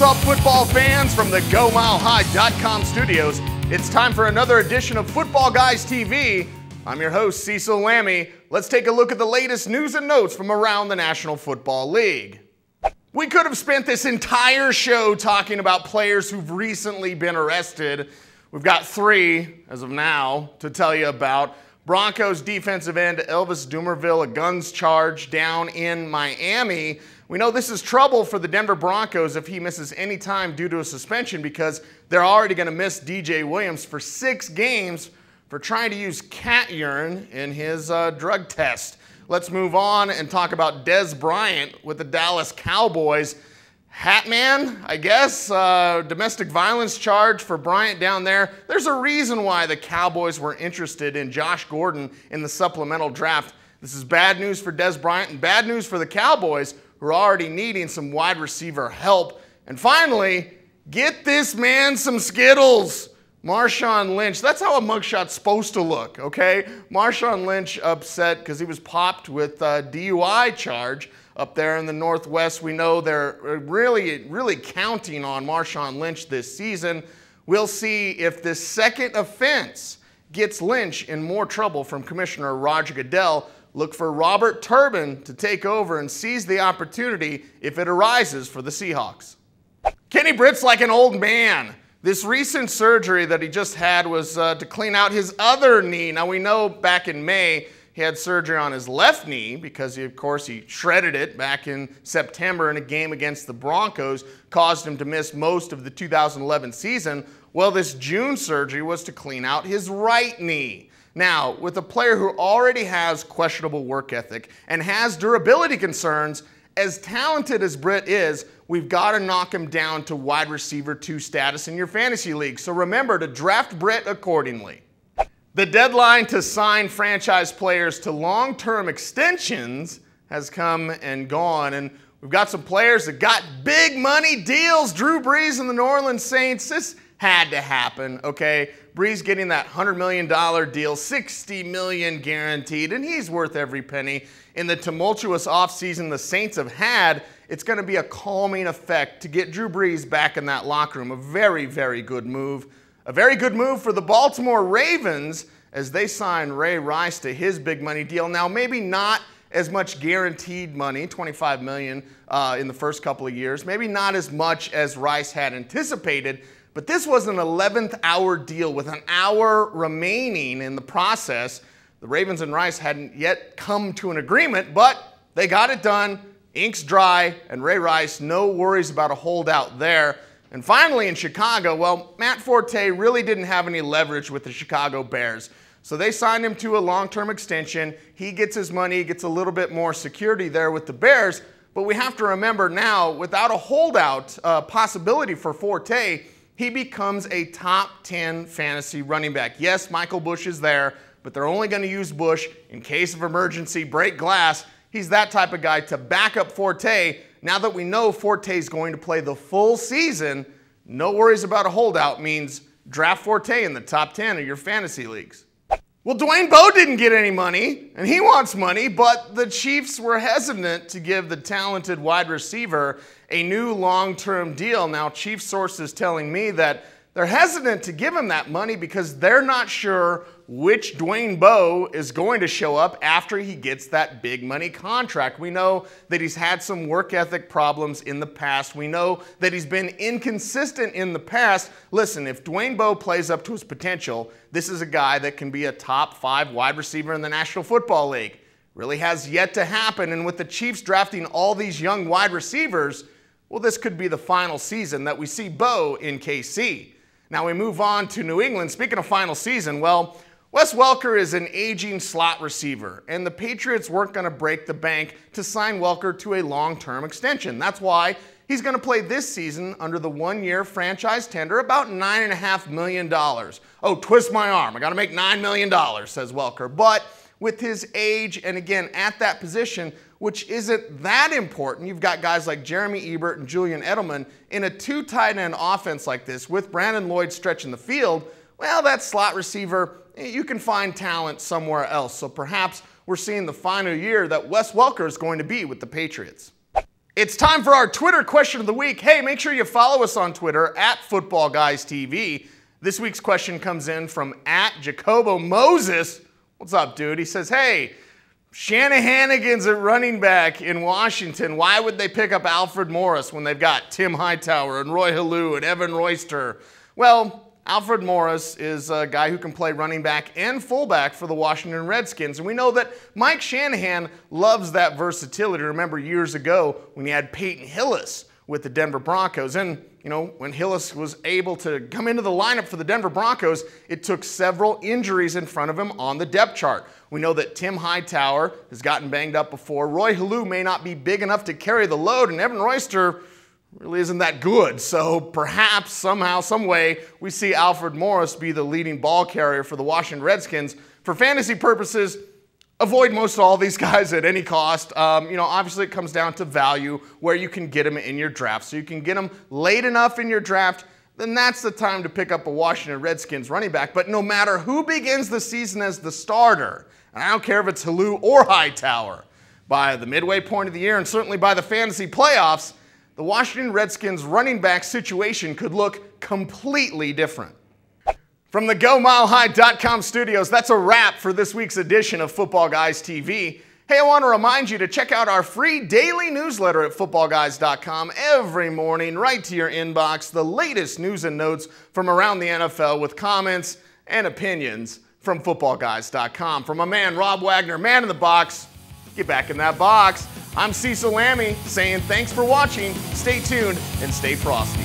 up, football fans? From the GoMileHigh.com studios, it's time for another edition of Footballguys TV. I'm your host, Cecil Lammey. Let's take a look at the latest news and notes from around the National Football League. We could have spent this entire show talking about players who've recently been arrested. We've got three, as of now, to tell you about. Broncos defensive end Elvis Dumervil, a guns charge down in Miami. We know this is trouble for the Denver Broncos if he misses any time due to a suspension, because they're already going to miss DJ Williams for 6 games for trying to use cat urine in his drug test. Let's move on and talk about Dez Bryant with the Dallas Cowboys. Hatman, I guess, domestic violence charge for Bryant down there. There's a reason why the Cowboys were interested in Josh Gordon in the supplemental draft. This is bad news for Dez Bryant and bad news for the Cowboys, who are already needing some wide receiver help. And finally, get this man some Skittles. Marshawn Lynch, that's how a mugshot's supposed to look, okay? Marshawn Lynch upset because he was popped with a DUI charge up there in the Northwest. We know they're really counting on Marshawn Lynch this season. We'll see if this second offense gets Lynch in more trouble from Commissioner Roger Goodell. Look for Robert Turbin to take over and seize the opportunity if it arises for the Seahawks. Kenny Britt's like an old man. This recent surgery that he just had was to clean out his other knee. Now, we know back in May, he had surgery on his left knee because, of course, he shredded it back in September in a game against the Broncos, caused him to miss most of the 2011 season. Well, this June surgery was to clean out his right knee. Now, with a player who already has questionable work ethic and has durability concerns, as talented as Britt is, we've got to knock him down to wide receiver 2 status in your fantasy league. So remember to draft Britt accordingly. The deadline to sign franchise players to long-term extensions has come and gone, and we've got some players that got big money deals. Drew Brees and the New Orleans Saints, this had to happen, okay? Brees getting that $100 million deal, $60 million guaranteed, and he's worth every penny. In the tumultuous offseason the Saints have had, it's going to be a calming effect to get Drew Brees back in that locker room. A very, very good move. A very good move for the Baltimore Ravens as they sign Ray Rice to his big money deal. Now, maybe not as much guaranteed money, $25 million in the first couple of years. Maybe not as much as Rice had anticipated, but this was an 11th hour deal with an hour remaining in the process. The Ravens and Rice hadn't yet come to an agreement, but they got it done. Ink's dry, and Ray Rice, no worries about a holdout there. And finally in Chicago, well, Matt Forte really didn't have any leverage with the Chicago Bears. So they signed him to a long-term extension. He gets his money, gets a little bit more security there with the Bears. But we have to remember now, without a holdout possibility for Forte, he becomes a top 10 fantasy running back. Yes, Michael Bush is there, but they're only going to use Bush in case of emergency, break glass. He's that type of guy to back up Forte. Now that we know Forte is going to play the full season, no worries about a holdout means draft Forte in the top 10 of your fantasy leagues. Well, Dwayne Bowe didn't get any money, and he wants money, but the Chiefs were hesitant to give the talented wide receiver a new long-term deal. Now, Chiefs sources telling me that they're hesitant to give him that money because they're not sure which Dwayne Bowe is going to show up after he gets that big money contract. We know that he's had some work ethic problems in the past. We know that he's been inconsistent in the past. Listen, if Dwayne Bowe plays up to his potential, this is a guy that can be a top 5 wide receiver in the National Football League. Really has yet to happen, and with the Chiefs drafting all these young wide receivers, well, this could be the final season that we see Bowe in KC. Now we move on to New England. Speaking of final season, well, Wes Welker is an aging slot receiver, and the Patriots weren't going to break the bank to sign Welker to a long-term extension. That's why he's going to play this season under the 1-year franchise tender, about $9.5 million. Oh, twist my arm. I got to make $9 million, says Welker. But with his age, and again, at that position, which isn't that important, you've got guys like Jeremy Ebert and Julian Edelman in a 2 tight end offense like this with Brandon Lloyd stretching the field. Well, that slot receiver, you can find talent somewhere else. So perhaps we're seeing the final year that Wes Welker is going to be with the Patriots. It's time for our Twitter question of the week. Hey, make sure you follow us on Twitter at Footballguys TV. This week's question comes in from @Jacobo Moses. What's up, dude? He says, hey, Shanahanigans at running back in Washington. Why would they pick up Alfred Morris when they've got Tim Hightower and Roy Halou and Evan Royster? Well, Alfred Morris is a guy who can play running back and fullback for the Washington Redskins. And we know that Mike Shanahan loves that versatility. Remember years ago when he had Peyton Hillis with the Denver Broncos. And, you know, when Hillis was able to come into the lineup for the Denver Broncos, it took several injuries in front of him on the depth chart. We know that Tim Hightower has gotten banged up before. Roy Halou may not be big enough to carry the load, and Evan Royster really isn't that good. So perhaps somehow, some way, we see Alfred Morris be the leading ball carrier for the Washington Redskins. For fantasy purposes, avoid most all these guys at any cost. You know, obviously it comes down to value, where you can get them in your draft. So you can get them late enough in your draft, then that's the time to pick up a Washington Redskins running back. But no matter who begins the season as the starter, and I don't care if it's Halou or Hightower, by the midway point of the year and certainly by the fantasy playoffs, the Washington Redskins running back situation could look completely different. From the GoMileHigh.com studios, that's a wrap for this week's edition of Football Guys TV. Hey, I want to remind you to check out our free daily newsletter at footballguys.com every morning, right to your inbox, the latest news and notes from around the NFL with comments and opinions from footballguys.com. From my man Rob Wagner, man in the box, get back in that box. I'm Cecil Lammey saying thanks for watching, stay tuned, and stay frosty.